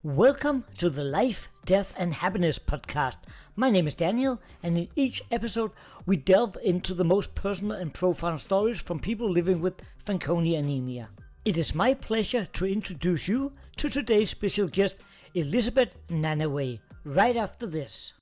Welcome to the Life, Death and Happiness podcast. My name is Daniel, and in each episode we delve into the most personal and profound stories from people living with Fanconi Anemia. It is my pleasure to introduce you to today's special guest, Elisabeth Nehnevaj, right after this.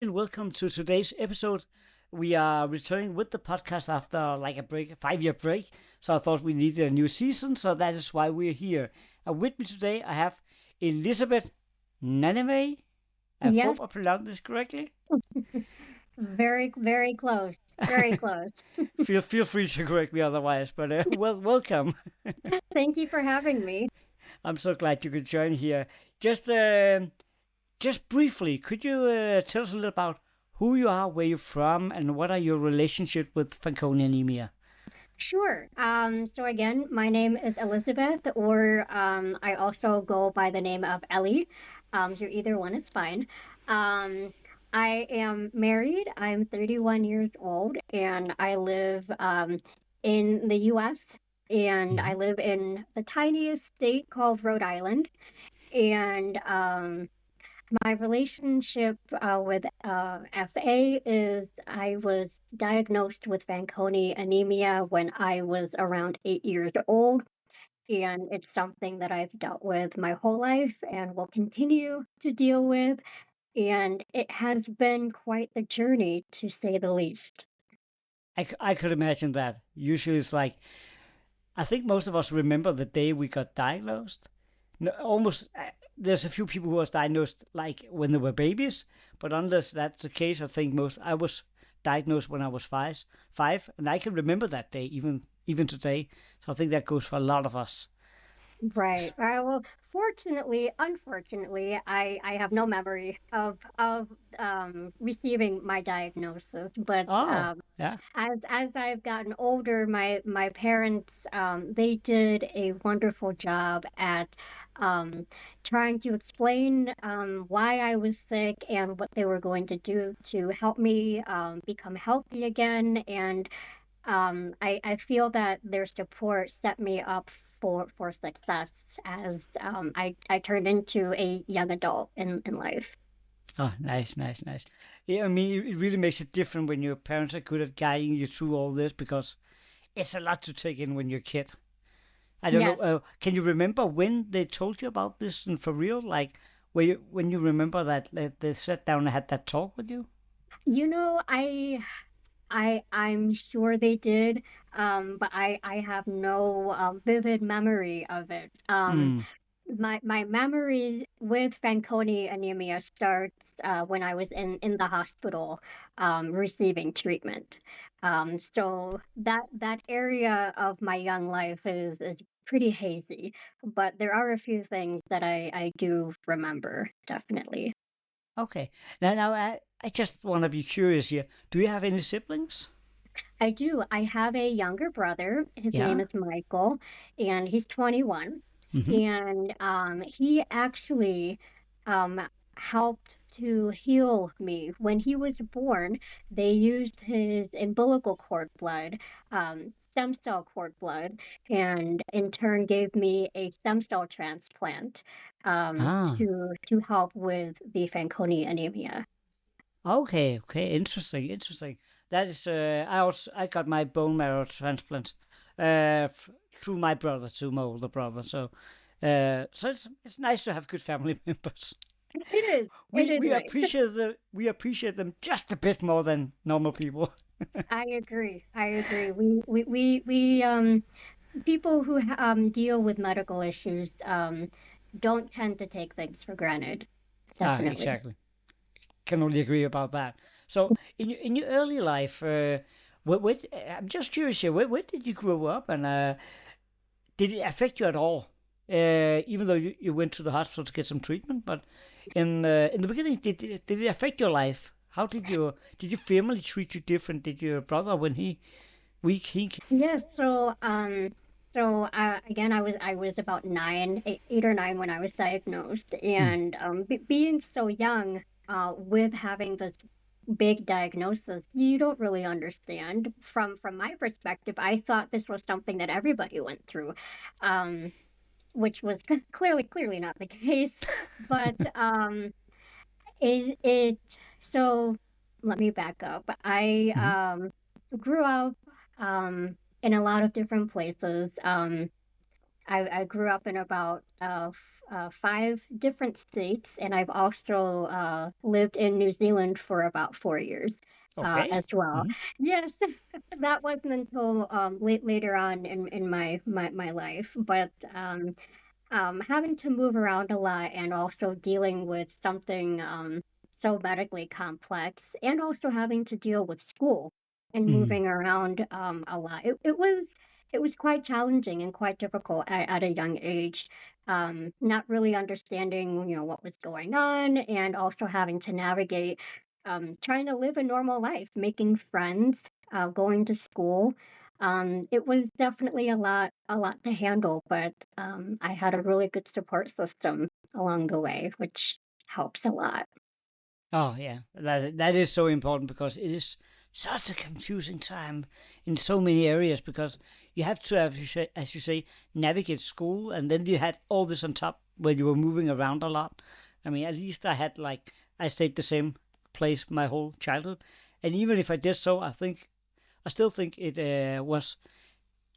Welcome to today's episode. We are returning with the podcast after like a 5-year break. So I thought we needed a new season, so that is why we're here. With me today, I have Elisabeth Nehnevaj. I hope I pronounced this correctly. Very, very close. Very close. Feel free to correct me otherwise, but welcome. Thank you for having me. I'm so glad you could join here. Just briefly, could you tell us a little about who you are, where you're from, and what are your relationship with Fanconi Anemia? Sure. So again, my name is Elisabeth, or I also go by the name of Ellie. So either one is fine. I am married. I'm 31 years old, and I live in the U.S., and I live in the tiniest state called Rhode Island. And my relationship with FA is I was diagnosed with Fanconi anemia when I was around 8 years old. And it's something that I've dealt with my whole life and will continue to deal with. And it has been quite the journey, to say the least. I could imagine that. Usually it's like, I think most of us remember the day we got diagnosed. No, almost, there's a few people who was diagnosed like when they were babies, but unless that's the case, I think I was diagnosed when I was five, and I can remember that day even today. So I think that goes for a lot of us. Right. Well, unfortunately, I have no memory of receiving my diagnosis. But Yeah. as I've gotten older, my parents they did a wonderful job at trying to explain why I was sick and what they were going to do to help me become healthy again. And I feel that their support set me up for success as I turned into a young adult in life. Oh, nice. Yeah, I mean, it really makes it different when your parents are good at guiding you through all this, because it's a lot to take in when you're a kid. I don't know. Can you remember when they told you about this and for real? Like, when you remember that they sat down and had that talk with you? You know, I'm sure they did, but I have no vivid memory of it. My memories with Fanconi anemia starts when I was in the hospital receiving treatment. So that area of my young life is pretty hazy, but there are a few things that I do remember, definitely. Okay. Now I just want to be curious here. Do you have any siblings? I do. I have a younger brother. His name Yeah. is Michael, and he's 21. Mm-hmm. And he actually helped to heal me. When he was born, they used his umbilical cord blood, stem cell cord blood, and in turn gave me a stem cell transplant Ah. to help with the Fanconi anemia. Okay. Interesting. That is, I got my bone marrow transplant, through my brother, to my older brother. So it's nice to have good family members. It is. It We is we nice. appreciate them just a bit more than normal people. I agree. I agree. We people who deal with medical issues don't tend to take things for granted. Definitely. Exactly. Can only agree about that. So in your early life, I'm just curious here. Where did you grow up, and did it affect you at all? Even though you went to the hospital to get some treatment, but in the beginning, did it affect your life? How did your family treat you different? Did your brother, when he weak he? Yes. So So again, I was about 8 or 9 when I was diagnosed, Mm. and being so young, with having this big diagnosis, you don't really understand. From my perspective, I thought this was something that everybody went through, um, which was clearly not the case. But it so let me back up. I Mhm. grew up um in a lot of different places. I grew up in about 5 different states, and I've also lived in New Zealand for about 4 years Okay. as well. Mhm. Yes, that wasn't until later on in my life, but having to move around a lot and also dealing with something so medically complex, and also having to deal with school and Mhm. moving around a lot. It was quite challenging and quite difficult at a young age. Not really understanding, what was going on, and also having to navigate trying to live a normal life, making friends, going to school. It was definitely a lot to handle, but I had a really good support system along the way, which helps a lot. Oh yeah, that is so important because it is such a confusing time in so many areas because you have to, as you say, navigate school, and then you had all this on top where you were moving around a lot. I mean, at least I stayed the same place my whole childhood, and even if I did so, I still think it was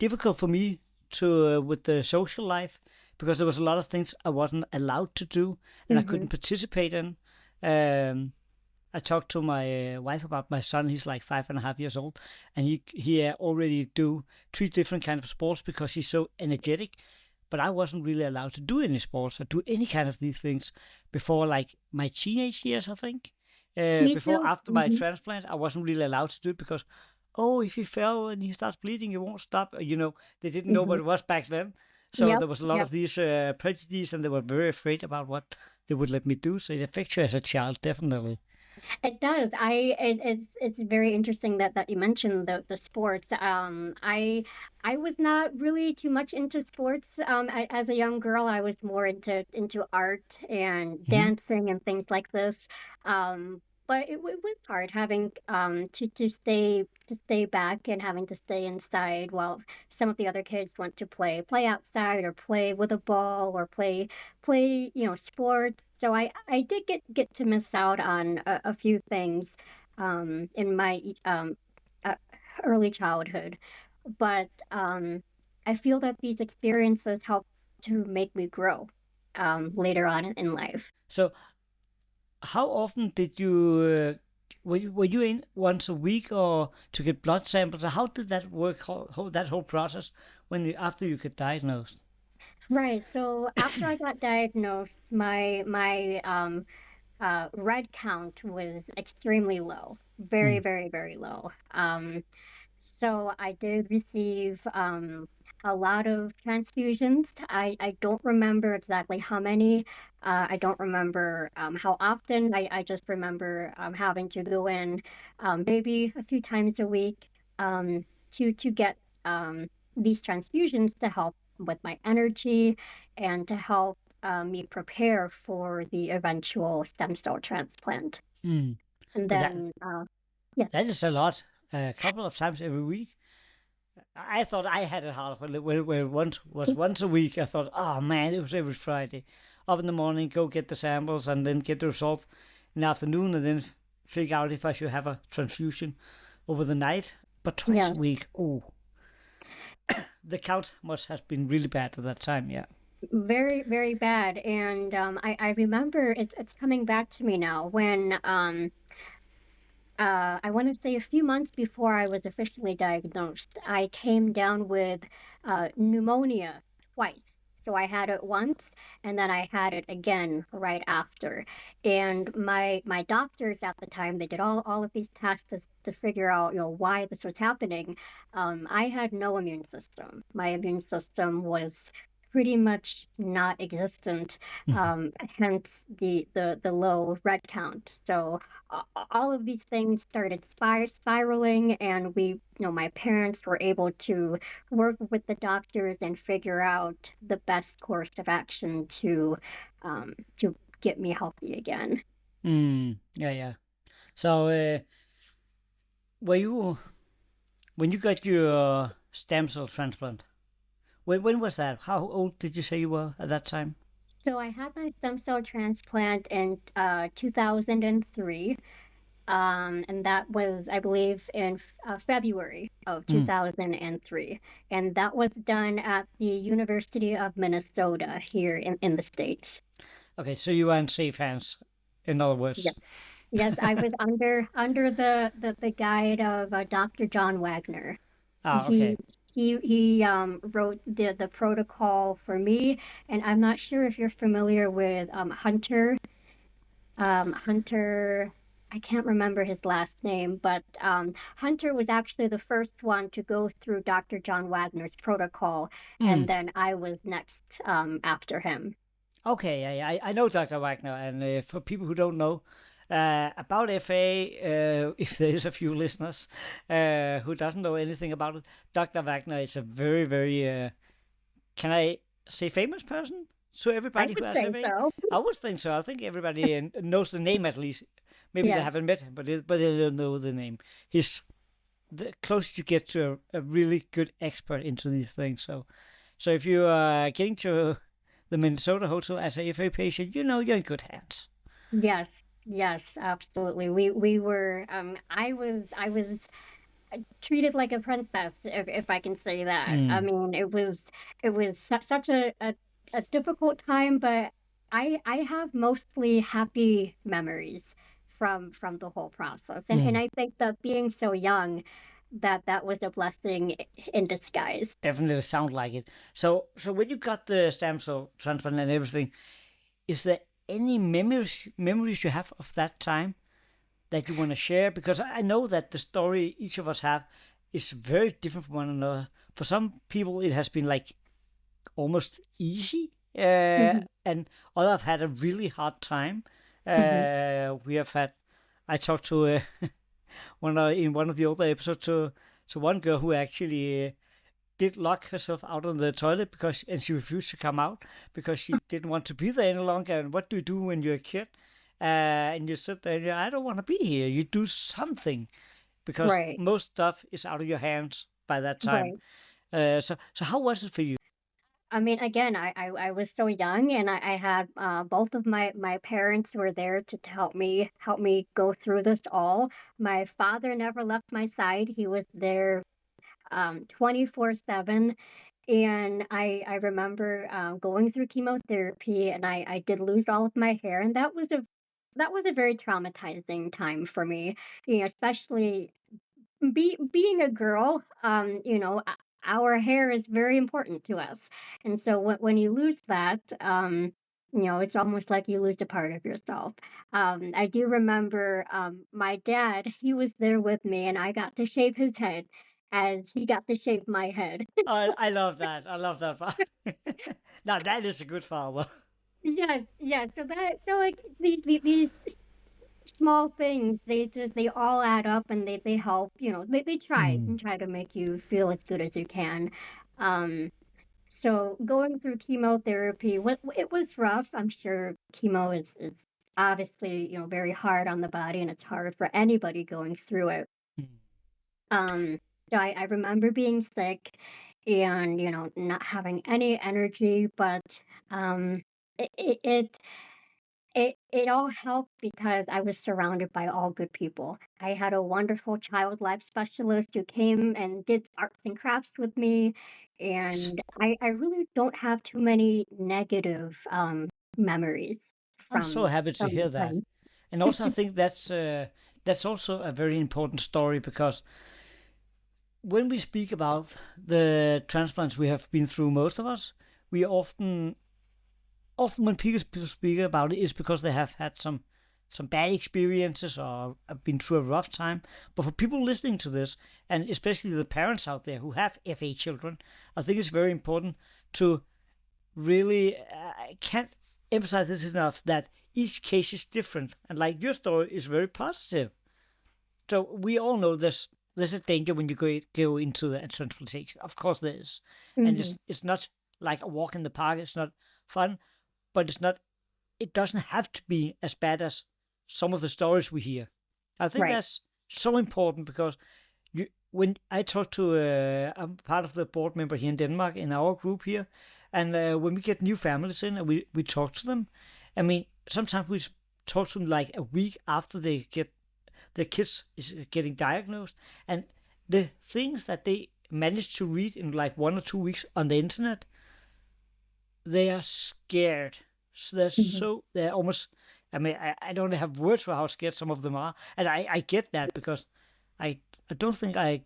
difficult for me to with the social life because there was a lot of things I wasn't allowed to do and I Hmm. couldn't participate in. Um, I talked to my wife about my son. He's like 5.5 years old, and he already do 3 different kind of sports because he's so energetic. But I wasn't really allowed to do any sports or do any kind of these things before like my teenage years, I think. Me Before too. after my Hmm. transplant, I wasn't really allowed to do it because, oh, if he fell and he starts bleeding, you won't stop. They didn't know Hmm. what it was back then. So Yep. there was a lot Yep. of these prejudices, and they were very afraid about what they would let me do. So it affects you as a child, definitely. It does. It's very interesting that you mentioned the sports. I was not really too much into sports. As a young girl, I was more into art and Hmm. dancing and things like this. But it was hard having to stay back and having to stay inside while some of the other kids went to play outside or play with a ball or play sports. So I did get to miss out on a few things in my uh, early childhood, but I feel that these experiences help to make me grow later on in life. So how often did you were you in once a week or to get blood samples? Or how did that work? That whole process after you get diagnosed? Right. So after I got diagnosed, my red count was extremely low, very, Mm. very, very low. So I did receive a lot of transfusions. I don't remember exactly how many. I don't remember how often. I just remember having to go in maybe a few times a week to get these transfusions to help with my energy and to help me prepare for the eventual stem cell transplant. Mm. And But that then, yes. that is a lot. A couple of times every week. I thought I had it hard when it once was once a week. I thought, oh man, it was every Friday. Up in the morning, go get the samples, and then get the result in the afternoon, and then figure out if I should have a transfusion over the night. But twice a Yes. week, oh, the count must have been really bad at that time. Yeah. Very, very bad. And I remember it's coming back to me now when I want to say a few months before I was officially diagnosed, I came down with pneumonia twice. So I had it once, and then I had it again right after. And my doctors at the time, they did all of these tests to figure out, why this was happening. I had no immune system. My immune system was pretty much not existent, hence the low red count. So all of these things started spiraling, and my parents were able to work with the doctors and figure out the best course of action to get me healthy again. Yeah, yeah. So, were you when you got your stem cell transplant? When was that? How old did you say you were at that time? So I had my stem cell transplant in 2003. And that was, I believe, in February of Mm. 2003. And that was done at the University of Minnesota here in the States. Okay, so you were in safe hands, in other words. Yes. Yes, I was under the guide of Dr. John Wagner. Ah, He okay. he wrote the protocol for me, and I'm not sure if you're familiar with Hunter, I can't remember his last name, but Hunter was actually the first one to go through Dr. John Wagner's protocol, Mm. and then I was next after him. Okay, I know Dr. Wagner, and for people who don't know about FA, if there is a few listeners who doesn't know anything about it, Dr. Wagner is a very, very, can I say famous person? So I everybody who would has say FA, so. I would think so. I think everybody knows the name at least. Maybe they Yes, haven't met him, but they don't know the name. He's the closest you get to a really good expert into these things. So if you are getting to the Minnesota hotel as a FA patient, you know you're in good hands. yes, absolutely. We were I was treated like a princess, if I can say that. I Mm, mean, it was such a difficult time, but I have mostly happy memories from the whole process, and mm. I think that being so young, that was a blessing in disguise. Definitely sound like it. So when you got the stem cell transplant and everything, is there any memories you have of that time that you want to share? Because I know that the story each of us have is very different from one another. For some people, it has been like almost easy, Mhm, and others have had a really hard time. mhm. We have had. I talked to in one of the older episodes to one girl who actually did lock herself out on the toilet and she refused to come out because she didn't want to be there any longer. And what do you do when you're a kid? And you sit there and I don't want to be here. You do something because Right, most stuff is out of your hands by that time. right. So how was it for you? I mean, again, I was so young, and I had both of my parents were there to help me go through this all. My father never left my side. He was there 24/7. And I remember going through chemotherapy, and I did lose all of my hair, and that was a very traumatizing time for me, especially being a girl. Our hair is very important to us, and so when you lose that, it's almost like you lose a part of yourself. I do remember my dad; he was there with me, and I got to shave his head as he got to shave my head. I love that. I love that. Now that is a good father. Yes, yes. So like these small things, they all add up, and they help. They try Mm. and try to make you feel as good as you can. Um, so going through chemotherapy, it was rough. I'm sure chemo is obviously very hard on the body, and it's hard for anybody going through it. Mm. Um, so I remember being sick, and not having any energy, but um, it it. it it all helped because I was surrounded by all good people. I had a wonderful child life specialist who came and did arts and crafts with me, and I really don't have too many negative memories I'm so happy to from hear that that, time. and also I think that's also a very important story because when we speak about the transplants we have been through, most of us, we often when people speak about it is because they have had some bad experiences or have been through a rough time. But for people listening to this, and especially the parents out there who have FA children, I think it's very important to really, I can't emphasize this enough that each case is different. And like your story is very positive. So we all know there's a danger when you go into the transplantation. Of course there is. And Hmm. it's not like a walk in the park. It's not fun, but it doesn't have to be as bad as some of the stories we hear. I think Right. that's so important because when I talk to I'm part of the board member here in Denmark in our group here, and when we get new families in and we talk to them, I mean sometimes we talk to them like a week after they get their kids is getting diagnosed, and the things that they manage to read in like 1 or 2 weeks on the internet, they are scared. So Hmm. they're almost. I mean, I don't have words for how scared some of them are, and I get that because I I don't think I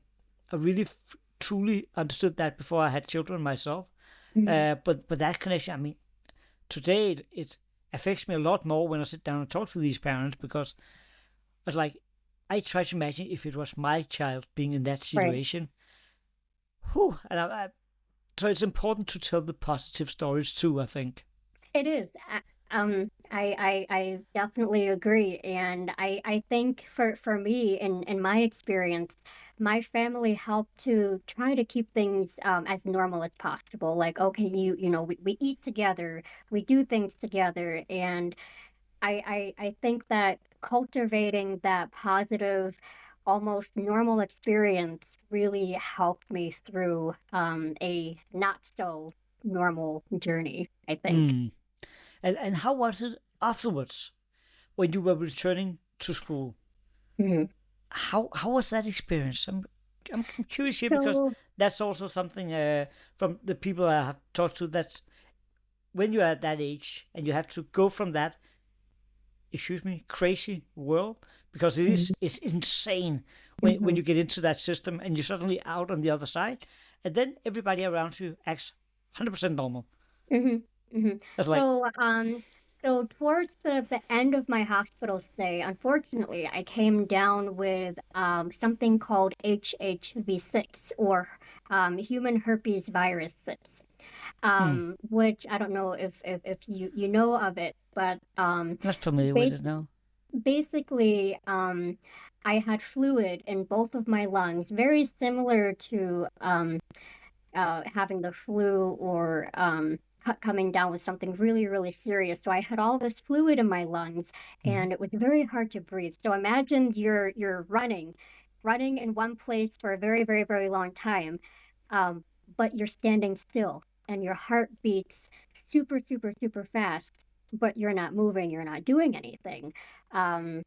really truly understood that before I had children myself. Hmm. But that connection, I mean, today it affects me a lot more when I sit down and talk to these parents because it's like I try to imagine if it was my child being in that Right. situation. Whew, and so it's important to tell the positive stories too. I think. It is. I definitely agree, and I think for me, in my experience, my family helped to try to keep things as normal as possible. Like, okay, we eat together, we do things together, and I think that cultivating that positive, almost normal experience really helped me through a not so normal journey, I think. Hmm. And how was it afterwards when you were returning to school? Mhm. How was that experience? I'm curious here because So, that's also something from the people I have talked to. That's when you're at that age and you have to go from that, excuse me, crazy world because mhm, it's insane when mhm, you get into that system and you're suddenly out on the other side, and then everybody around you acts 100% normal. mhm, mhm. It's like, So towards the end of my hospital stay, unfortunately, I came down with something called HHV6 or human herpes virus 6, hmm, which I don't know if you know of it, but not familiar with bas it now. basically, I had fluid in both of my lungs, very similar to having the flu or coming down with something really, really serious. So I had all this fluid in my lungs, Mm-hmm. and it was very hard to breathe. So imagine you're running in one place for a very, very, very long time, um, but you're standing still, and your heart beats super, super, super fast, but you're not moving, you're not doing anything. Um,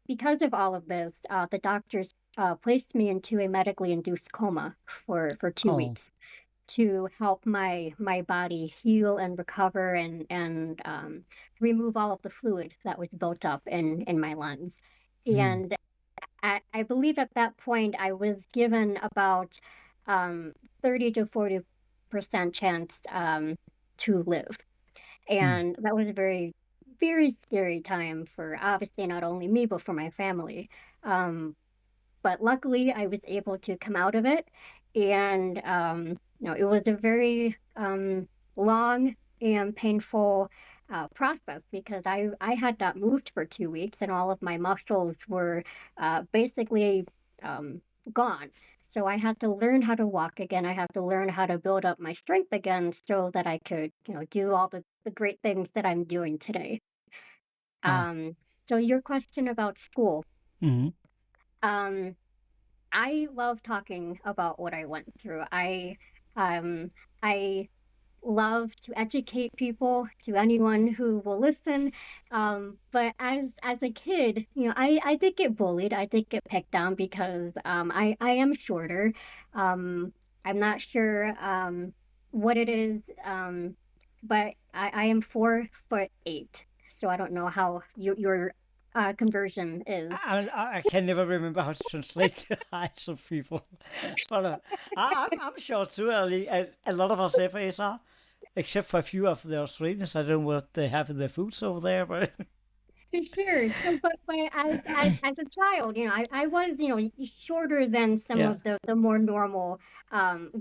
because of all of this, the doctors placed me into a medically induced coma for two Oh, weeks to help my body heal and recover and remove all of the fluid that was built up in my lungs. hmm, And I believe at that point I was given about um, 30 to 40% chance to live. hmm, And that was a very, very scary time for obviously not only me, but for my family. Um, but luckily, I was able to come out of it. And, it was a very long and painful process because I had not moved for 2 weeks and all of my muscles were basically um, gone. So I had to learn how to walk again. I had to learn how to build up my strength again so that I could, do all the great things that I'm doing today. ah, Um, so your question about school. mm-hmm. Um, I love talking about what I went through. Um I love to educate people, to anyone who will listen. But as a kid, I did get bullied. I did get picked on because I am shorter. Um I'm not sure what it is, but I am 4'8". So I don't know how your conversion is. I can never remember how to translate the heights of people, but I'm sure too. A lot of us FAs are, except for a few of the Australians. I don't know what they have in their foods over there, but Sure. So, but as a child, I was, shorter than some Yeah. of the more normal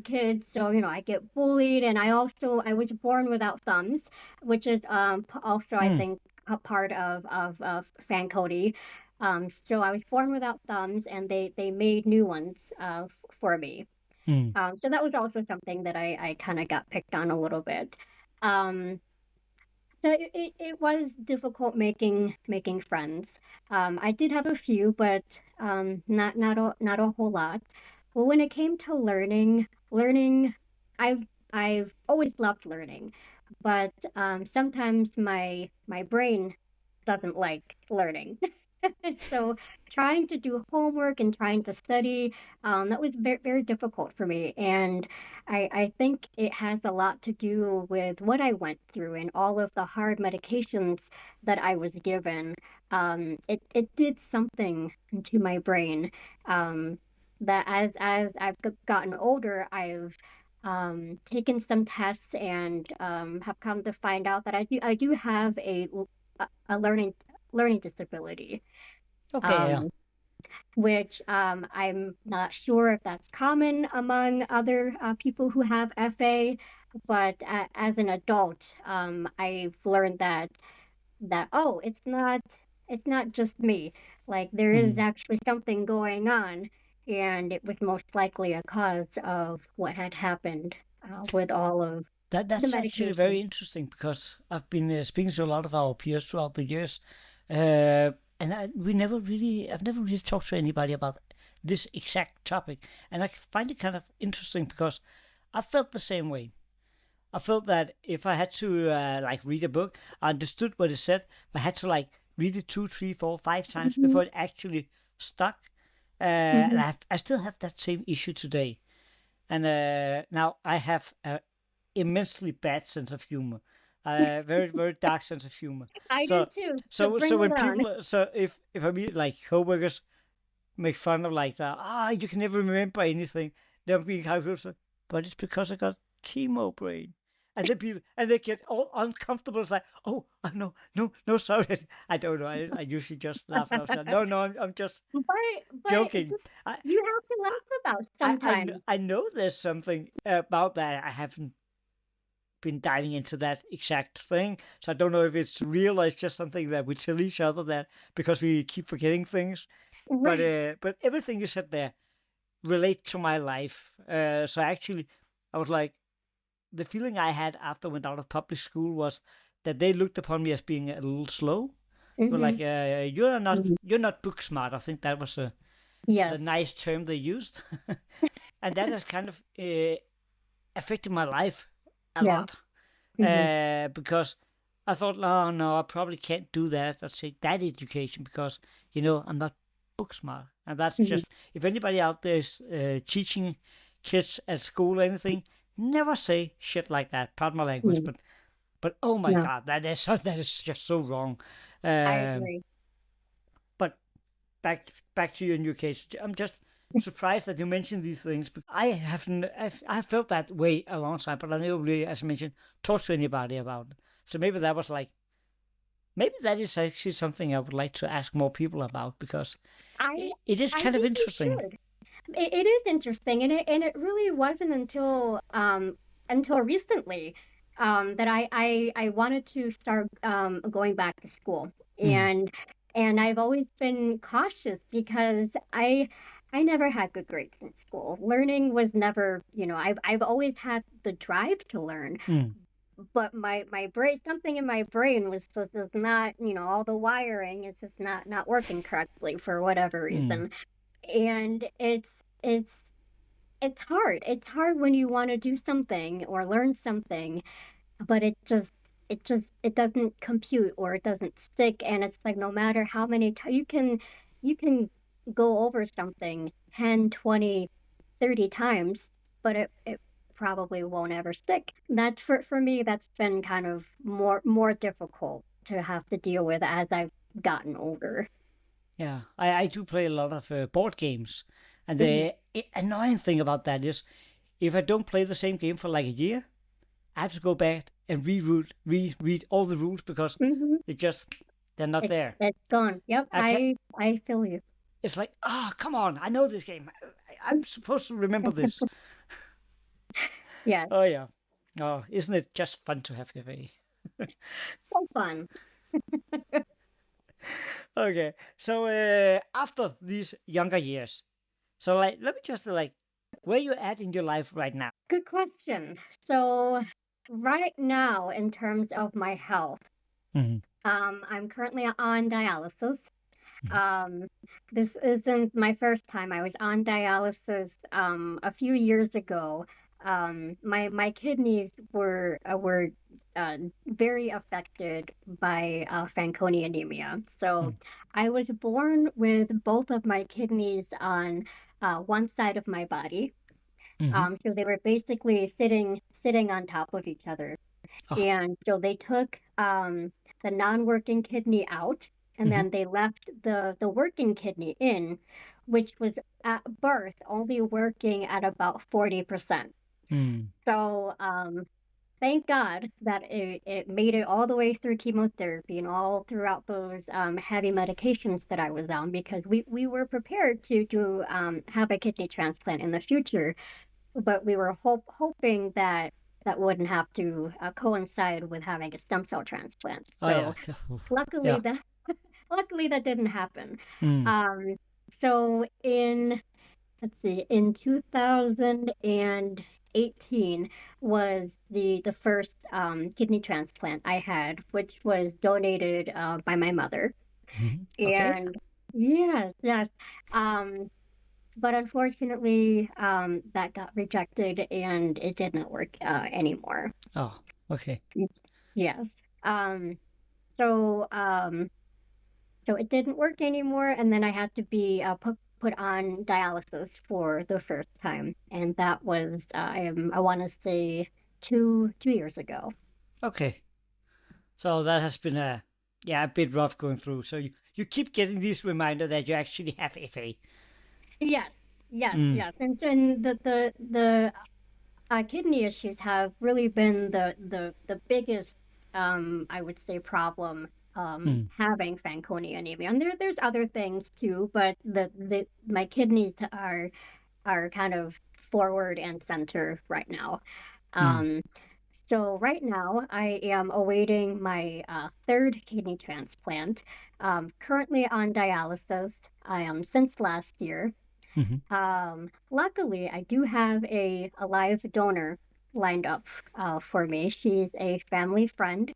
kids. So, I get bullied, and I was born without thumbs, which is also I Mm. think a part of Fanconi. So I was born without thumbs, and they made new ones for me. Mm. So that was also something that I kind of got picked on a little bit. Um, so it was difficult making friends. I did have a few, but not a whole lot. But when it came to learning, I've always loved learning, but sometimes my brain doesn't like learning. So trying to do homework and trying to study, that was very difficult for me. And I think it has a lot to do with what I went through and all of the hard medications that I was given. It did something to my brain. Um, that as I've gotten older, I've taken some tests and have come to find out that I do have a learning disability. Okay. Yeah. Um, which I'm not sure if that's common among other people who have FA, but as an adult, I've learned that oh, it's not just me. Like there is Mm. actually something going on, and it was most likely a cause of what had happened with all of the That's actually medication. very interesting because I've been speaking to a lot of our peers throughout the years, uh, and I've never really talked to anybody about this exact topic, and I find it kind of interesting because I felt the same way. I felt that if I had to like read a book, I understood what it said, but I had to like read it two, three, four, five times Hmm. before it actually stuck. And Hmm. I still have that same issue today. And now I have a immensely bad sense of humor, very dark sense of humor. I do So too. So so bring when it on. people if I meet like coworkers make fun of like that, you can never remember anything. They'll be kind of like, but it's because I got chemo brain. And then people and they get all uncomfortable. It's like, oh, no, sorry, I don't know. I usually just laugh and I was like, no, I'm just But joking. just I you have to laugh about sometimes. I know there's something about that. I haven't been diving into that exact thing. So I don't know if it's real or it's just something that we tell each other that because we keep forgetting things. Right. But everything you said there relate to my life. So actually, I was like, the feeling I had after I went out of public school was that they looked upon me as being a little slow. They were like, Mhm. you're not book smart. I think that was the Yes. nice term they used, and that has kind of affected my life a Yeah. lot. Mhm. Because I thought, no, I probably can't do that or take that education because I'm not book smart, and that's Mhm. just if anybody out there is teaching kids at school or anything, never say shit like that. Pardon my language, Mhm. but oh my No, god, that is just so wrong. I Um, agree. but back to you in your case, I'm just surprised that you mentioned these things. I haven't I felt that way a long time, but I never really, as I mentioned, talked to anybody about it. So maybe that was like maybe that is actually something I would like to ask more people about because I it is I kind of think you interesting. should. It is interesting, and it really wasn't until recently that I wanted to start going back to school, Mm, and I've always been cautious because I never had good grades in school. Learning was never, I've always had the drive to learn, mm, but my brain, something in my brain was just not, all the wiring is just not working correctly for whatever mm. reason. And it's it's hard. It's hard when you want to do something or learn something, but it doesn't compute or it doesn't stick. And it's like no matter how many times you can go over something 10, 20, 30 times, but it probably won't ever stick. That's for me, that's been kind of more difficult to have to deal with as I've gotten older. Yeah, I do play a lot of board games, and Mhm. the annoying thing about that is if I don't play the same game for like a year, I have to go back and reread all the rules because Mhm. they just they're not there. It's gone. Yep, I can't. I feel you. It's like, oh, come on! I know this game. I'm supposed to remember this. Yes, Oh yeah. Oh, isn't it just fun to have FA? so fun. Okay, so after these younger years, so like, let me just like, where you at in your life right now? Good question. So right now, in terms of my health, Mm-hmm. I'm currently on dialysis. Mm-hmm. Um, this isn't my first time. I was on dialysis a few years ago. My kidneys were very affected by Fanconi anemia. So I was born with both of my kidneys on one side of my body. Mm-hmm. So they were basically sitting on top of each other. Oh. And so they took the non-working kidney out, and Mm-hmm. then they left the working kidney in, which was at birth only working at about 40%. Mm. So thank God that it made it all the way through chemotherapy and all throughout those heavy medications that I was on, because we were prepared to have a kidney transplant in the future, but we were hoping that that wouldn't have to coincide with having a stem cell transplant. Oh yeah. So luckily Yeah. that luckily that didn't happen. Mm. Um, so in let's see, in 2018 was the first kidney transplant I had, which was donated by my mother. Mm-hmm. Okay. And yes, yes. Um, but unfortunately, that got rejected and it didn't work anymore. Oh. Okay. Yes. Um, so so it didn't work anymore, and then I had to be put on dialysis for the first time, and that was I want to say two years ago. Okay. So that has been a bit rough going through. So you keep getting this reminder that you actually have FA. Yes, yes, Mm. yes, and the kidney issues have really been the biggest, I would say, problem Mm. having Fanconi anemia. And there's other things too, but the my kidneys are kind of forward and center right now. Mm. Um, so right now I am awaiting my third kidney transplant. Currently on dialysis. I am since last year. Mm-hmm. Luckily, I do have a live donor lined up for me. She's a family friend,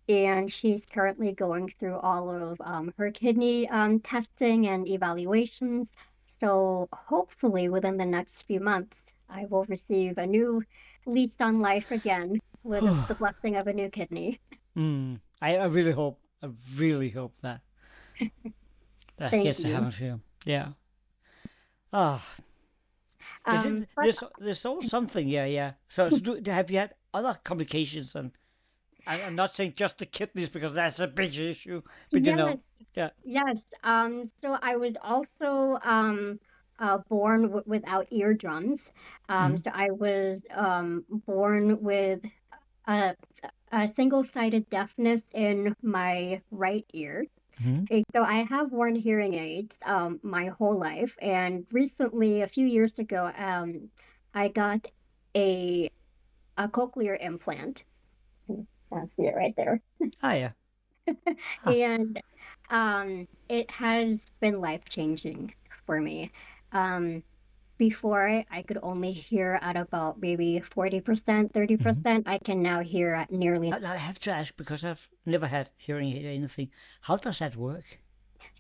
and she's currently going through all of her kidney testing and evaluations. So hopefully, within the next few months, I will receive a new lease on life again with the blessing of a new kidney. Mm. I really hope that that Thank gets to you. happen for you. Yeah. Ah, is it But there's always something? Yeah, yeah. Have you had other complications? And I'm not saying just the kidneys because that's a big issue, but yes, yeah. yes. So I was also born without eardrums. Mm-hmm. So I was born with a, a single-sided deafness in my right ear. Mm-hmm. So I have worn hearing aids my whole life, and recently, a few years ago, I got a a cochlear implant. I see it right there. Ah, yeah. Ah. And it has been life changing for me. Um, Before I could only hear at about maybe 40%, Mm-hmm. 30%. I can now hear at nearly. I have to ask because I've never had hearing aid or anything. How does that work?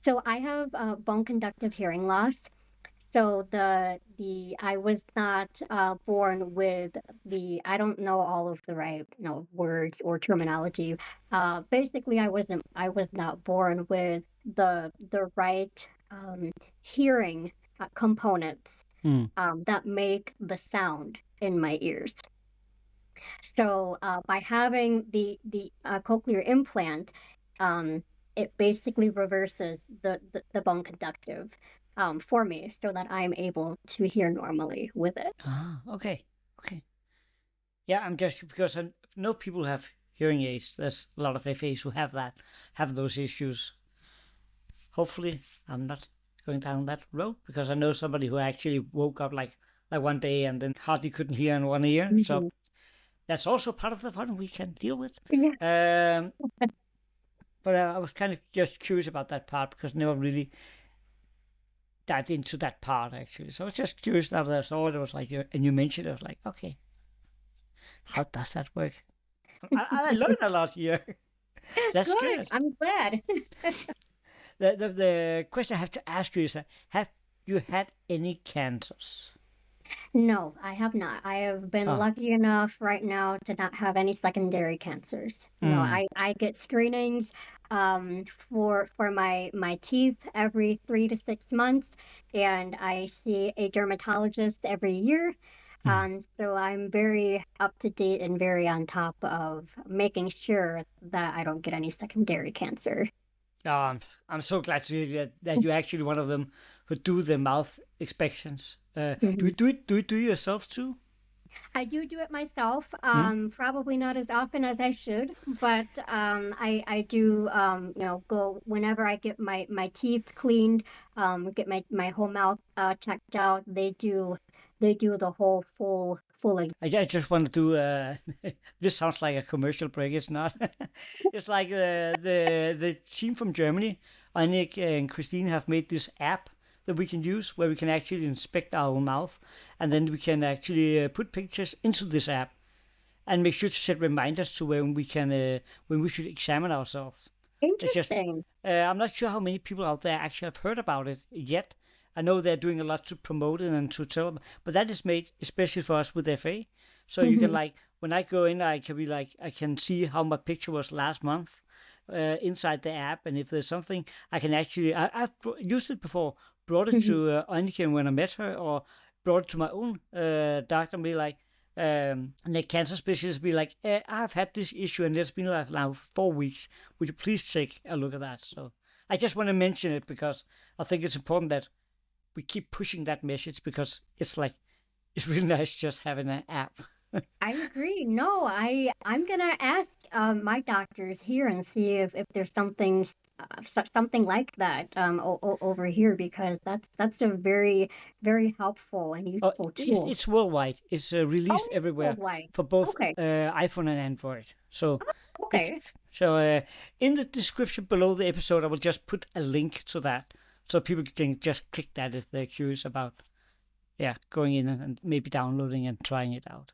So I have bone conductive hearing loss. So the I was not born with the I don't know all of the right words or terminology. Basically, I was not born with the right hearing components Mm. that make the sound in my ears. So by having the cochlear implant, um, it basically reverses the bone conductive for me, so that I'm able to hear normally with it. Ah, okay, okay. Yeah, I'm just because I know people have hearing aids. There's a lot of FAs who have those issues. Hopefully, I'm not going down that road, because I know somebody who actually woke up like one day and then hardly couldn't hear in one ear. So that's also part of the fun we can deal with. Yeah. But I was kind of just curious about that part, because I never really dived into that part actually. So I was just curious now that I saw it. It was like, and you mentioned it, I was like, okay, how does that work? I learned a lot here. That's Good. good. I'm glad. The question I have to ask you is, have you had any cancers? No, I have not. I have been Oh, lucky enough right now to not have any secondary cancers. No, mm, I get screenings for my teeth every 3 to 6 months, and I see a dermatologist every year. mm. So I'm very up to date and very on top of making sure that I don't get any secondary cancer. Oh, I'm so glad to hear that you're actually one of them who do the mouth inspections. Do you do it yourself too? I do it myself, Hmm? probably not as often as I should, but I do, go whenever I get my teeth cleaned, get my whole mouth checked out. They do the whole full I just want to do. This sounds like a commercial break. It's not. It's like the team from Germany, Annick and Christine, have made this app that we can use, where we can actually inspect our own mouth, and then we can actually put pictures into this app and make sure to set reminders to when we should examine ourselves. It's just, Interesting. I'm not sure how many people out there actually have heard about it yet. I know they're doing a lot to promote it and to tell them, but that is made especially for us with FA. So you can, Mhm. like, when I go in, I can be like, I can see how my picture was last month inside the app, and if there's something, I can actually, I've used it before, brought it Mhm. to Annika when I met her, or brought it to my own doctor and be like, and the cancer specialist be like, I've had this issue and it's been like now 4 weeks. Would you please take a look at that? So I just want to mention it, because I think it's important that we keep pushing that message, because it's like, it's really nice just having an app. I agree. No, I'm gonna ask my doctors here and see if there's something like that over here, because that's a very helpful and Oh, useful tool. it's worldwide. It's released Oh, everywhere worldwide. for both Okay. iPhone and Android. So it's Okay. so in the description below the episode, I will just put a link to that, so people can just click that if they're curious about, going in and maybe downloading and trying it out.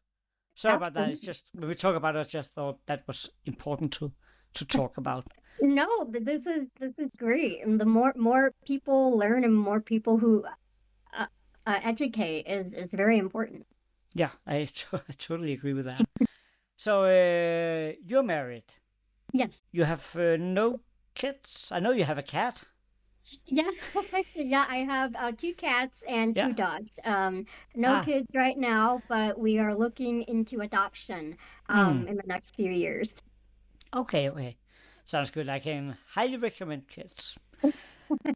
Sorry about that. It's Absolutely. just when we talk about it, I just thought that was important to talk about. No, this is great. And the more people learn and more people who uh, educate is very important. Yeah, I totally agree with that. So you're married. Yes. You have no kids. I know you have a cat. Yeah, yeah, I have two cats and two Yeah. dogs. No Ah. kids right now, but we are looking into adoption Hmm. in the next few years. Okay. Okay. Sounds good. I can highly recommend kids.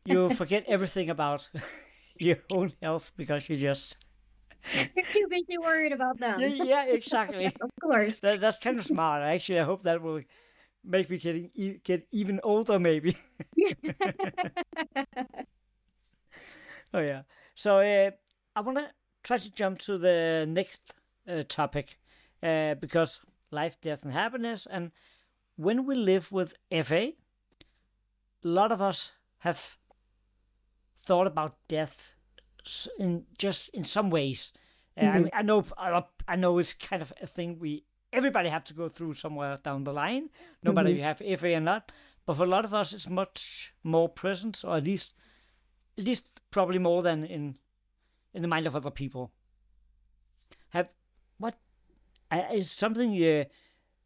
You forget everything about your own health, because you just. You're too busy worried about Yeah. them. Yeah. Exactly. Of course. That's kind of smart. Actually, I hope that will make me get even older, maybe. Oh yeah. So I want to try to jump to the next topic, because life, death, and happiness. And when we live with FA, a lot of us have thought about death in some ways. I Mhm, mean, I know it's kind of a thing everybody have to go through somewhere down the line, no matter if mhm. you have FA or not. But for a lot of us, it's much more present, or at least probably more than in the mind of other people. Have what is something you're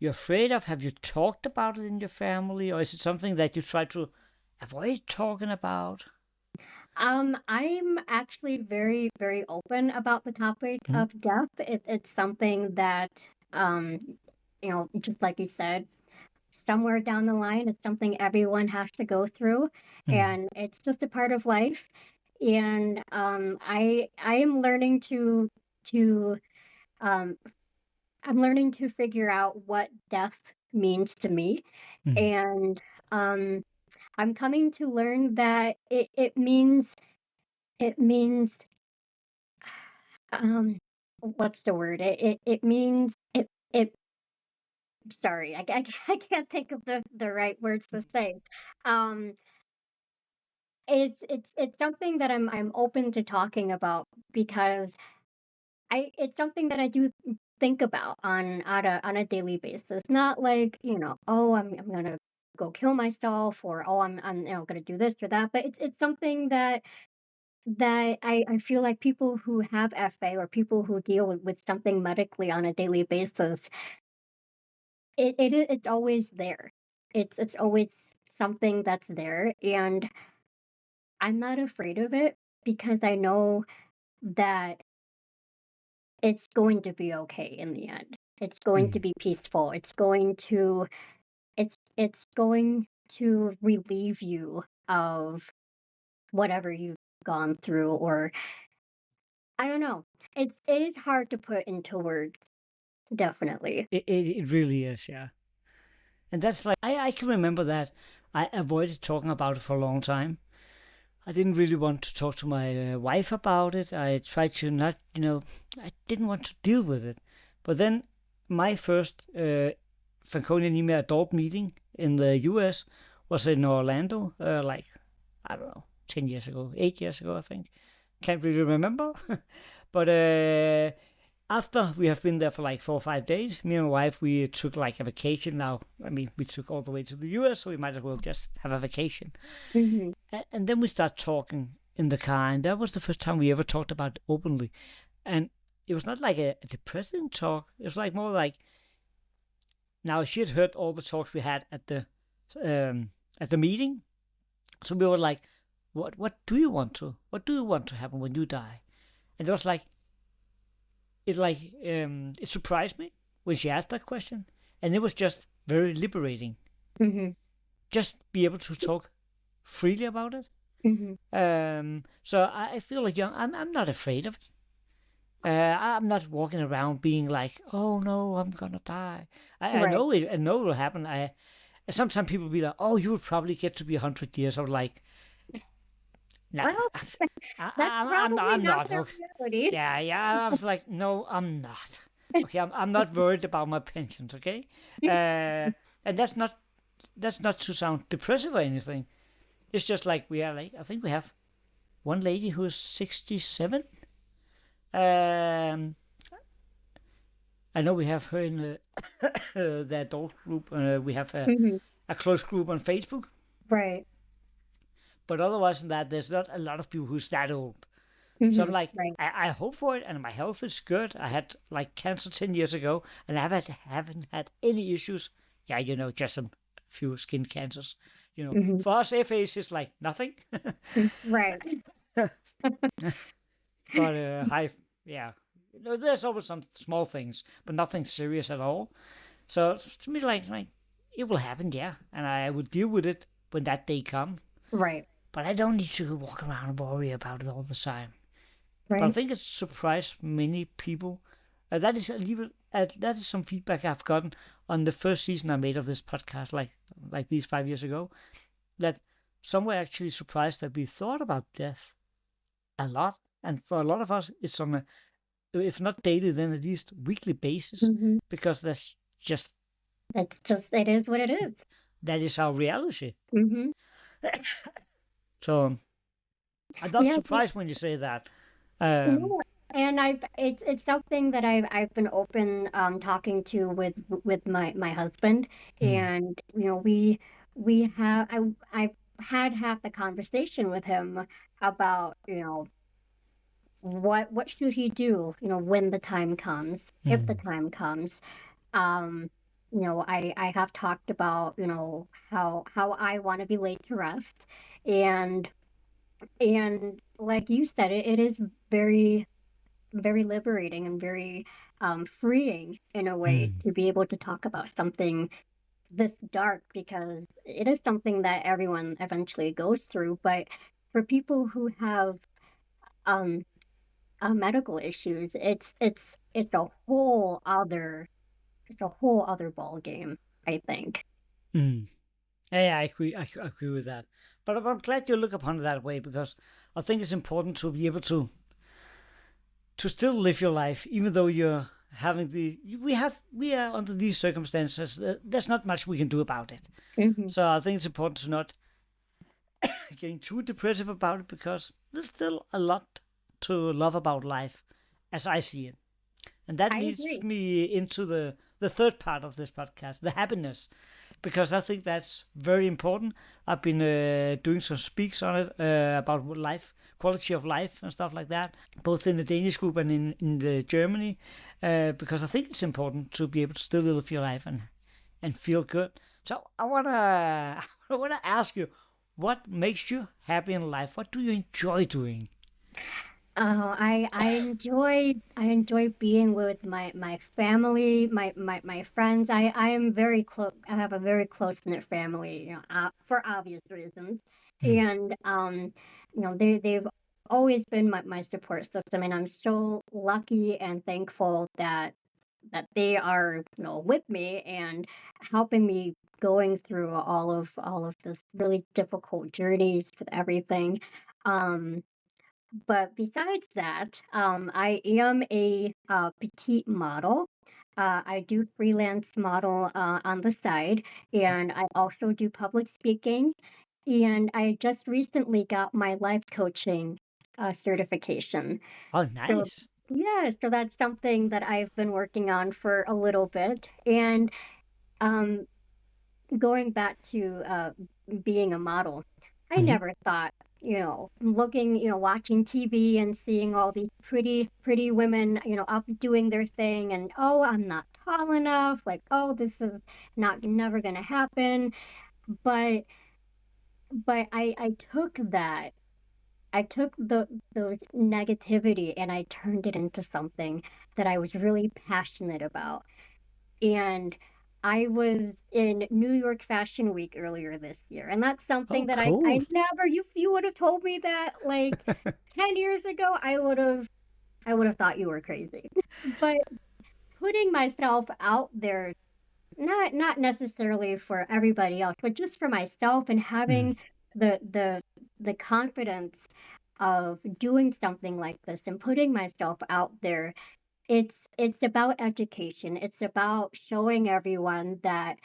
afraid of? Have you talked about it in your family, or is it something that you try to avoid talking about? I'm actually very, very open about the topic Mm-hmm. of death. It's something that, just like you said, somewhere down the line, it's something everyone has to go through, Mm-hmm. and it's just a part of life. And I am learning to um, I'm learning to figure out what death means to me. Mhm. And um, I'm coming to learn that it means um what's the word? It means it sorry, I can't think of the right words to say. Um it's something that I'm open to talking about because I it's something that I do think about on a daily basis. Not like, oh, I'm gonna go kill myself, or oh, I'm gonna do this or that. But it's something that I feel like people who have FA or people who deal with something medically on a daily basis, it's always there. It's always something that's there, and I'm not afraid of it because I know that it's going to be okay in the end. It's going to Mhm. be peaceful. It's going to relieve you of whatever you've gone through, or I don't know. It is hard to put into words, definitely. It really is, yeah. And that's like I can remember that I avoided talking about it for a long time. I didn't really want to talk to my wife about it. I tried to not, I didn't want to deal with it. But then my first Fanconi Anemia adult meeting in the US was in Orlando, like, I don't know, 10 years ago, 8 years ago, I think. Can't really remember. But after we have been there for like 4 or 5 days, me and my wife, we took like a vacation. Now, I mean, we took all the way to the US, so we might as well just have a vacation. Mhm. And then we start talking in the car, and that was the first time we ever talked about it openly. And it was not like a depressing talk. It was like more like, now she had heard all the talks we had um, at the meeting, so we were like, what do you want to happen when you die? And it was like, it surprised me when she asked that question, and it was just very liberating. Mhm. Just be able to talk freely about it. Mhm. So I feel like I'm not afraid of it. I'm not walking around being like, "Oh no, I'm gonna die." I Right. know it. I know it will happen. I Sometimes people be like, "Oh, you will probably get to be 100 years." I'm like, "No, Well, that's probably I'm not not." the Okay. reality. Yeah, yeah. I was like, "No, I'm not." Okay, I'm not worried about my pensions. Okay, and that's not to sound depressive or anything. It's just like we are like I think we have one lady who is 67. Um, I know we have her in the adult group. We have Mhm. a close group on Facebook, Right. but otherwise than that, there's not a lot of people who's that old. So I'm Mhm. like, Right. I hope for it, and my health is good. I had like cancer 10 years ago, and I haven't had any issues. Yeah, just some few skin cancers. Mhm. For us, FAs is like nothing. Right. But yeah, there's always some small things, but nothing serious at all. So to me, like it will happen, yeah, and I will deal with it when that day comes. Right. But I don't need to walk around and worry about it all the time. But I Right. think it surprised many people. That is some feedback I've gotten on the first season I made of this podcast, like these 5 years ago. That some were actually surprised that we thought about death a lot, and for a lot of us, it's on a, if not daily, then at least weekly basis, Mhm. because It is what it is. that is our reality. Mhm. So I'm not Yeah. surprised when you say that. Um, No, and it's something that I've been open talking to with my husband, mm, and we have I had the conversation with him about what should he do when the time comes, if the mm, time comes. um I have talked about how I want to be laid to rest, and like you said, it is very very liberating and very freeing in a way mm, to be able to talk about something this dark, because it is something that everyone eventually goes through. But for people who have um, medical issues, it's a whole other ball game, I think. Mm. Yeah, I agree. I agree with that. But I'm glad you look upon it that way because I think it's important to be able to still live your life, even though you're having we are under these circumstances. There's not much we can do about it. Hmm. So I think it's important to not getting too depressive about it because there's still a lot to love about life, as I see it. And that I leads agree. me into the third part of this podcast, the happiness, because I think that's very important. I've been doing some speaks on it about life, quality of life, and stuff like that, both in the Danish group and in the Germany, because I think it's important to be able to still live your life and feel good. So I wanna I wanna ask you, what makes you happy in life? What do you enjoy doing? Oh, I enjoy being with my family, my friends. I am very close. I have a very close knit family, for obvious reasons, Mm. and they've always been my support system, and I'm so lucky and thankful that they are with me and helping me going through all of this really difficult journeys with everything. Um, but besides that, I am a petite model. I do freelance model on the side, and I also do public speaking. And I just recently got my life coaching certification. Oh, So, nice. yeah, so that's something that I've been working on for a little bit. And um, going back to being a model, I Hmm. never thought, looking, watching TV and seeing all these pretty women, up doing their thing, and oh, I'm not tall enough, like, oh, this is not never gonna happen. But I took that. I took those negativity and I turned it into something that I was really passionate about. And I was in New York Fashion Week earlier this year, and that's something Oh, that I cool. never if you would have told me that like 10 years ago, I would have thought you were crazy. But putting myself out there, not necessarily for everybody else, but just for myself and Mm. having the confidence of doing something like this and putting myself out there, it's about education. It's about showing everyone that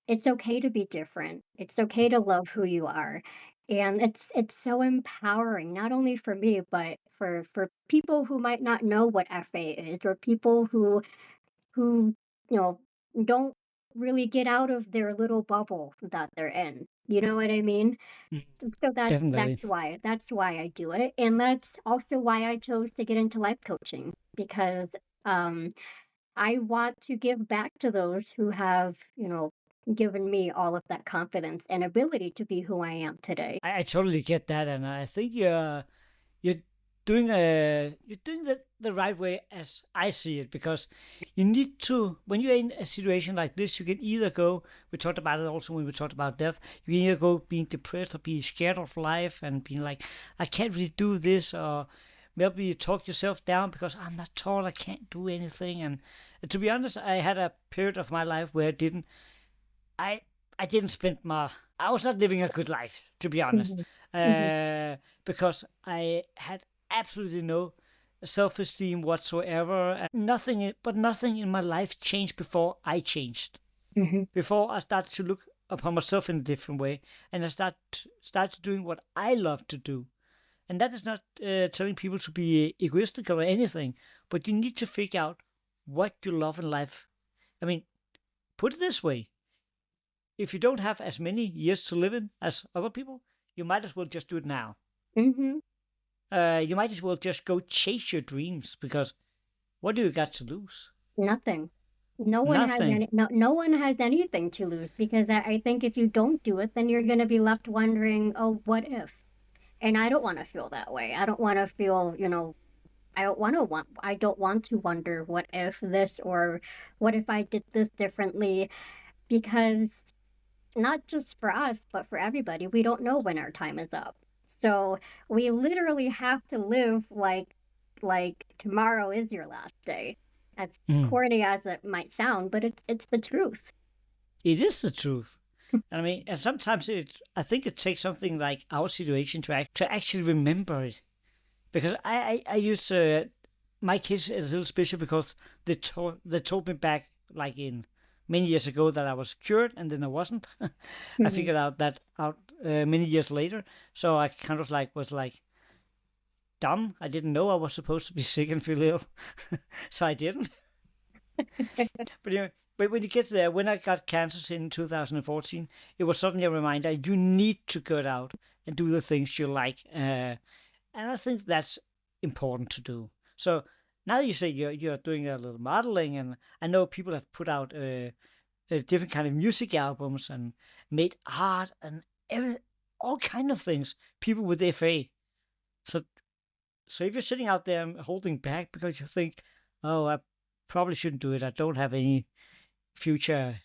it's okay to be different. It's okay to love who you are. And it's so empowering, not only for me, but for people who might not know what FA is, or people who, you know, don't really get out of their little bubble that they're in. You know what I mean? Mm. So that's Definitely. why I do it. And that's also why I chose to get into life coaching, because um I want to give back to those who have, given me all of that confidence and ability to be who I am today. I totally get that, and I think you're you're doing the right way as I see it because you need to when you're in a situation like this, you can either go. We talked about it also when we talked about death. You can either go being depressed or be scared of life and being like, I can't really do this, or maybe you talk yourself down because I'm not tall, I can't do anything. And to be honest, I had a period of my life where I I didn't spend my I was not living a good life to be honest, Mhm. Mhm. uh, because I had absolutely no self-esteem whatsoever. And nothing in my life changed before I changed. Mhm. Before I started to look upon myself in a different way, and I started doing what I love to do. And that is not telling people to be egoistical or anything, but you need to figure out what you love in life. I mean, put it this way: if you don't have as many years to live in as other people, you might as well just do it now. Mhm. You might as well just go chase your dreams because what do you got to lose? Nothing. No one has Nothing. no one has anything to lose, because I think if you don't do it, then you're gonna be left wondering, oh, what if? And I don't want to feel that way. I don't want to feel, I don't want to wonder what if this, or what if I did this differently, because not just for us, but for everybody, we don't know when our time is up. So we literally have to live like tomorrow is your last day. As Mm. corny as it might sound, but it's the truth. It is the truth. I mean, and sometimes I think it takes something like our situation to actually remember it. Because I use my kids a little special because they told me back like in many years ago that I was cured and then I wasn't. I Mhm. figured out many years later. So I kind of like was like dumb. I didn't know I was supposed to be sick and feel ill, so I didn't. But but when you get there, when I got cancer in 2014, it was suddenly a reminder you need to get out and do the things you like. And I think that's important to do. So now you say you're doing a little modeling, and I know people have put out different kind of music albums and made art and all kind of things. People with FA. So if you're sitting out there and holding back because you think, oh, I probably shouldn't do it. I don't have any future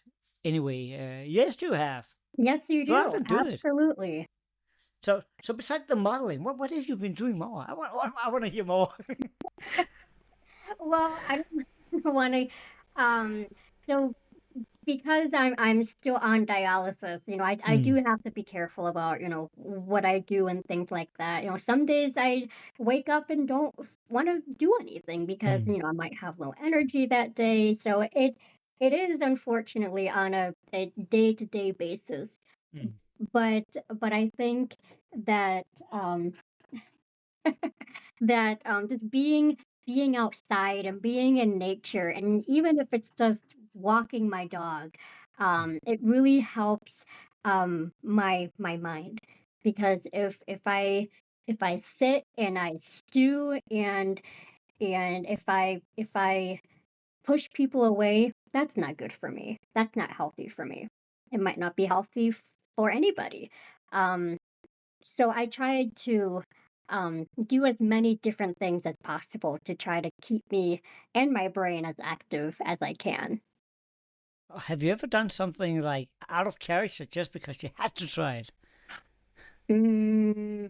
anyway. Yes, you have. Yes, you Go out do. and do it. Absolutely. So besides the modeling, what have you been doing more? I want to hear more. Well, I don't want to. Um, so because I'm still on dialysis, I do Mm, have to be careful about, what I do and things like that. Some days I wake up and don't want to do anything because, mm, I might have low energy that day. So it is unfortunately on a day-to-day basis. mm, But I think that just being outside and being in nature, and even if it's just walking my dog, mm, it really helps my mind, because if I sit and I stew, and if I push people away, that's not good for me. That's not healthy for me. It might not be healthy for anybody. Um, so I tried to do as many different things as possible to try to keep me and my brain as active as I can. Have you ever done something like out of character just because you had to try it? Mm,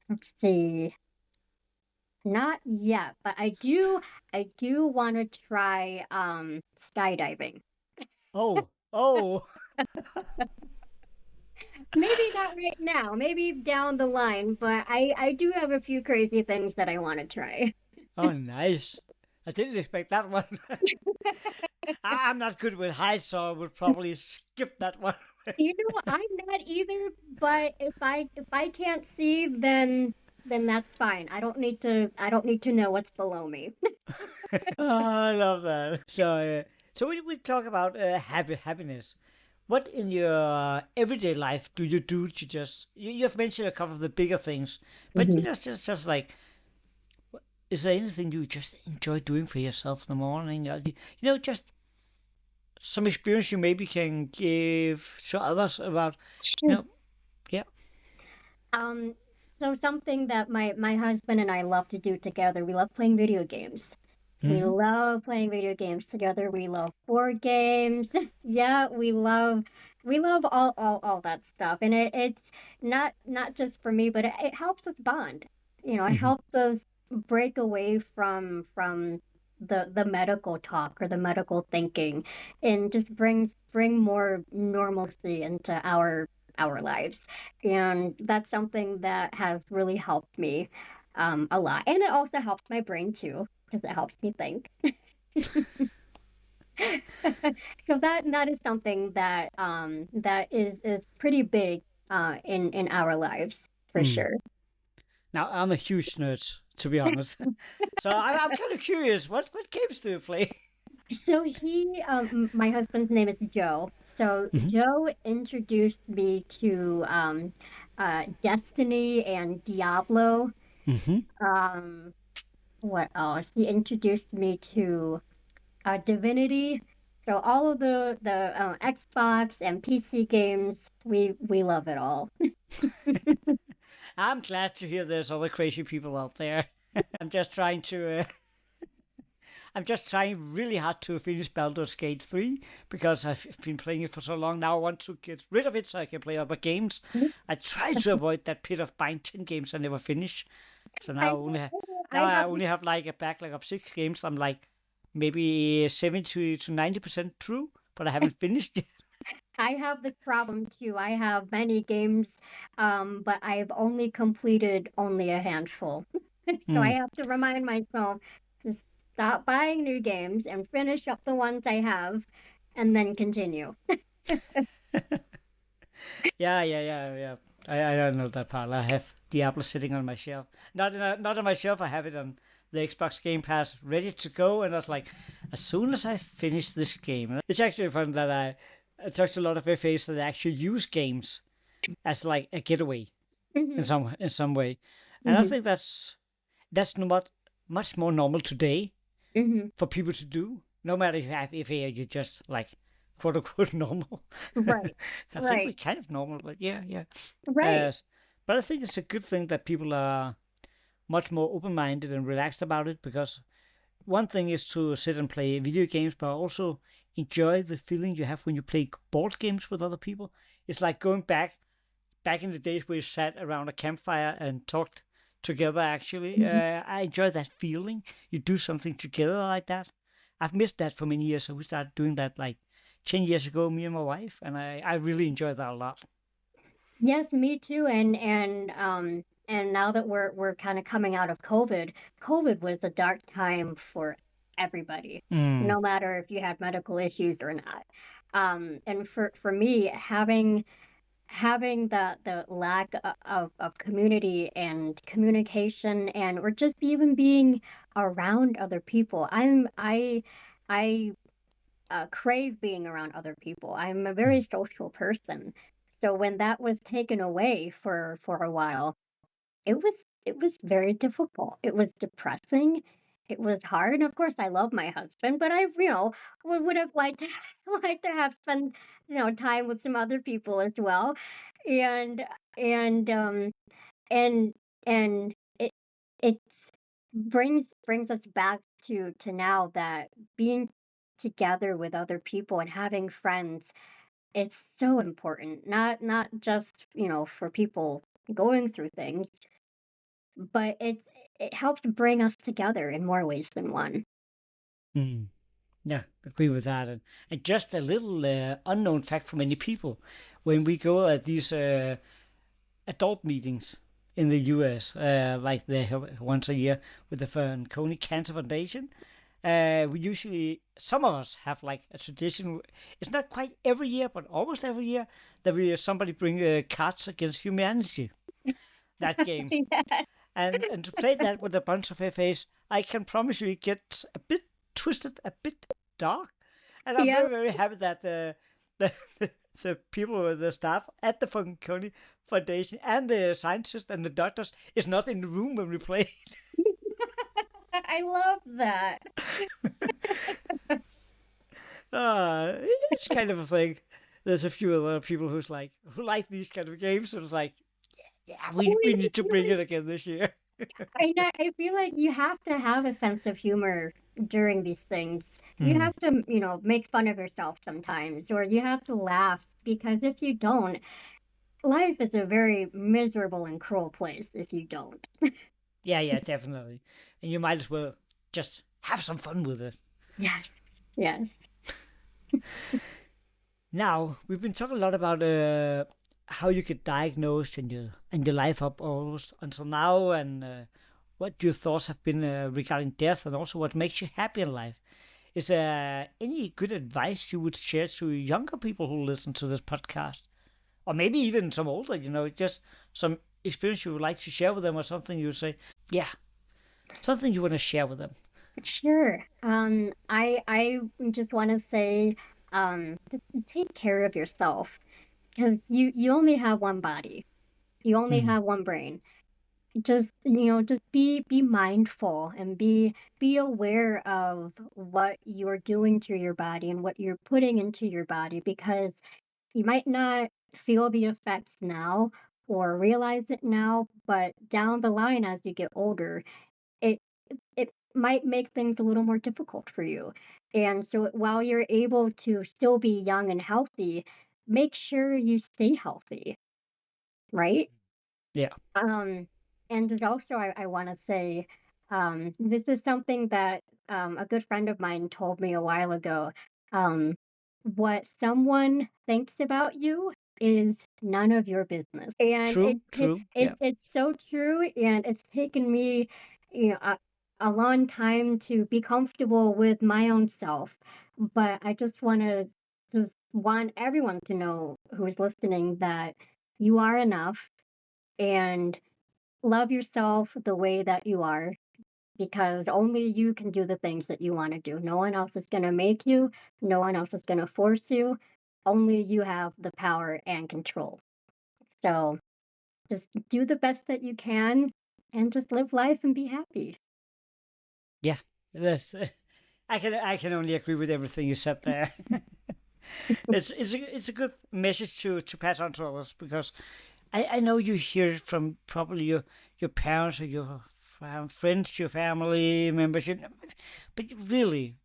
let's see. Not yet, but I do want to try skydiving. Oh, oh, Maybe not right now, maybe down the line, but I do have a few crazy things that I want to try. oh, nice. I didn't expect that one. I'm not good with heights, so I would probably skip that one. I'm not either, but if I can't see, then that's fine. I don't need to know what's below me. Oh, I love that. So we talk about happiness. What in your everyday life do you do to just you've mentioned a couple of the bigger things, but Mhm. just like is there anything you just enjoy doing for yourself in the morning? Just some experience you maybe can give to others about, you Sure. know, yeah. Um, so something that my husband and I love to do together, we love playing video games. We Mm-hmm. love playing video games together. We love board games. Yeah, we love all that stuff. And it's not just for me, but it helps us bond. It Mm-hmm. helps us break away from the medical talk or the medical thinking, and just bring more normalcy into our lives. And that's something that has really helped me a lot. And it also helps my brain too, because it helps me think. So that is something that is pretty big in our lives, for Mm. sure. Now I'm a huge nerd, to be honest. So I'm kind of curious. What games do you play? So my husband's name is Joe. So Mm-hmm. Joe introduced me to Destiny and Diablo. Mm-hmm. Um, what else? He introduced me to Divinity. So all of the Xbox and PC games, we love it all. I'm glad to hear there's other crazy people out there. I'm just trying to. I'm just trying really hard to finish Baldur's Gate 3 because I've been playing it for so long. Now I want to get rid of it so I can play other games. I try to avoid that pit of buying 10 games I never finish. So I now know, now I I have only have like a backlog of 6 games. I'm like maybe 70 to 90% through. but I haven't finished it. I have this problem too. I have many games, but I've only completed only a handful. So I Mm. have to remind myself to stop buying new games and finish up the ones I have and then continue. Yeah. I don't know that part. I have Diablo sitting on my shelf. Not on my shelf. I have it on the Xbox Game Pass, ready to go. And I was like, as soon as I finish this game, it's actually fun that I talked to a lot of FAs that actually use games as like a getaway Hmm. in some way, and I Hmm. think that's not much more normal today Hmm. for people to do. No matter if you have FA, you're just like quote unquote normal. Right, I think we're right, kind of normal, but yeah. right. Uh, but I think it's a good thing that people are much more open minded and relaxed about it because one thing is to sit and play video games, but also enjoy the feeling you have when you play board games with other people. It's like going back in the days where you sat around a campfire and talked together. Actually, Mhm. I enjoy that feeling. You do something together like that. I've missed that for many years, so we started doing that like 10 years ago, me and my wife, and I really enjoy that a lot. Yes, me too. And now that we're kind of coming out of COVID, COVID was a dark time for everybody, Mm. no matter if you had medical issues or not. And for me, having the lack of community and communication and or just even being around other people. I crave being around other people. I'm a very social person. So when that was taken away for a while, it was it was very difficult. It was depressing. It was hard. And of course, I love my husband, but I, would have liked to like to have spent time with some other people as well, and and and and it's brings us back to now that being together with other people and having friends, it's so important, not just for people going through things, but it helps bring us together in more ways than one. Mm. Yeah, agree with that. And just a little unknown fact for many people, when we go at these adult meetings in the U.S., like they have once a year with the Fanconi Cancer Foundation, we usually some of us have like a tradition. It's not quite every year, but almost every year that we somebody bring Cards Against Humanity, that game, Yeah. and to play that with a bunch of FAs, I can promise you it gets a bit twisted, a bit dark, and I'm Yeah. very happy that the the people, the staff at the Fanconi Foundation, and the scientists and the doctors is not in the room when we play. I love that. It's kind of a thing. There's a few other people who like these kind of games, so it's like, yeah, we need to bring it again this year. I feel like you have to have a sense of humor during these things. You Mm. have to, make fun of yourself sometimes, or you have to laugh because if you don't, life is a very miserable and cruel place if you don't. Yeah, definitely. And you might as well just have some fun with it. Yes. Yes. Now we've been talking a lot about how you get diagnosed and your life up almost until now, and what your thoughts have been regarding death, and also what makes you happy in life. Is there any good advice you would share to younger people who listen to this podcast, or maybe even some older? Just some experience you would like to share with them, or something you would say, yeah, something you want to share with them. Sure. I just want to say, just take care of yourself because you only have one body. You only Mm. have one brain. Just be mindful and be aware of what you're doing to your body and what you're putting into your body because you might not feel the effects now or realize it now, but down the line as you get older, it it might make things a little more difficult for you. And so while you're able to still be young and healthy, make sure you stay healthy, right? Yeah. Um, and there's also I want to say, this is something that a good friend of mine told me a while ago. Um, what someone thinks about you is none of your business. And True, true. Yeah. it's so true, and it's taken me, you know, a long time to be comfortable with my own self. But I just want everyone to know who's listening that you are enough, and love yourself the way that you are, because only you can do the things that you want to do. No one else is going to make you, no one else is going to force you. Only you have the power and control. So just do the best that you can and just live life and be happy. Yeah. That's I can only agree with everything you said there. It's a good message to pass on to others, because I know you hear it from probably your parents or your friends, your family members, but really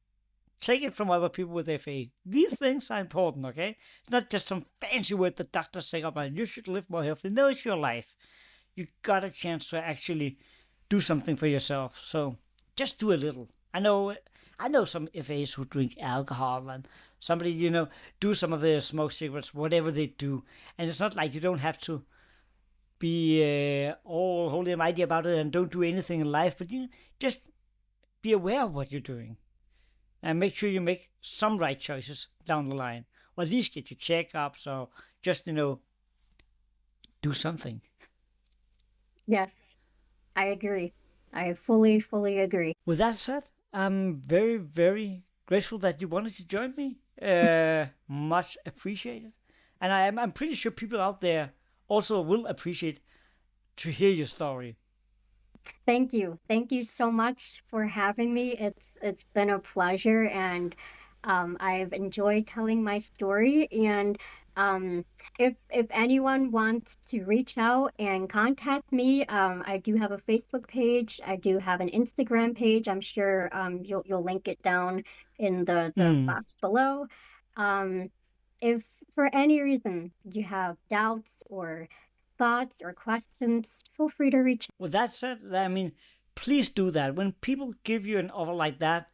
take it from other people with FA. These things are important, okay? It's not just some fancy word the doctors say about you should live more healthy. No, it's your life. You got a chance to actually do something for yourself. So just do a little. I know some FAs who drink alcohol, and somebody, do some of the smoke cigarettes, whatever they do. And it's not like you don't have to be all holy and mighty about it and don't do anything in life, but you just be aware of what you're doing and make sure you make some right choices down the line, or at least get your checkups, or just do something. Yes, I agree. I fully, fully agree. With that said, I'm very, very grateful that you wanted to join me. Much appreciated, and I'm pretty sure people out there also will appreciate to hear your story. Thank you. Thank you so much for having me. It's been a pleasure, and I've enjoyed telling my story. And um, if anyone wants to reach out and contact me, I do have a Facebook page. I do have an Instagram page. I'm sure you'll link it down in the Hmm. box below. Um, if for any reason you have doubts or thoughts or questions, feel free to reach. With that said, I mean, please do that. When people give you an offer like that,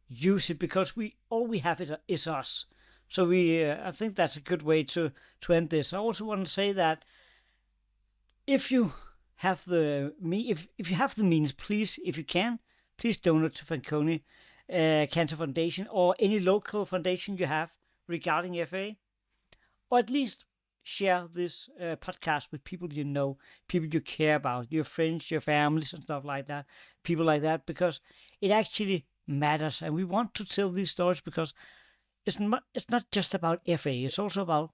use it, because we all we have is us. So I think that's a good way to end this. I also want to say that if you have if you have the means, please, if you can, please donate to Fanconi Cancer Foundation, or any local foundation you have regarding FA, or at least share this podcast with people you know, people you care about, your friends, your families, and stuff like that, people like that, because it actually matters, and we want to tell these stories because it's not just about FA. It's also about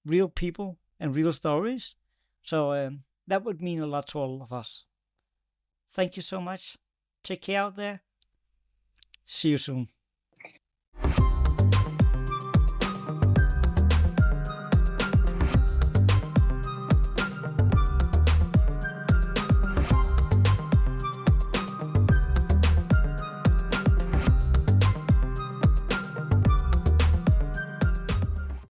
real people and real stories. So that would mean a lot to all of us. Thank you so much. Take care out there. See you soon.